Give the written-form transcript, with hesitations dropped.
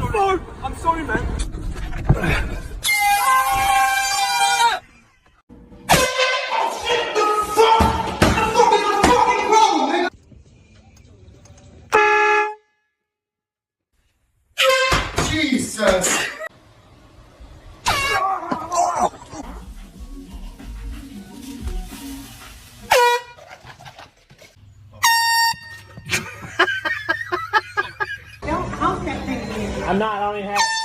my phone! I'm sorry, man. Jesus! I'm not, I don't even have it.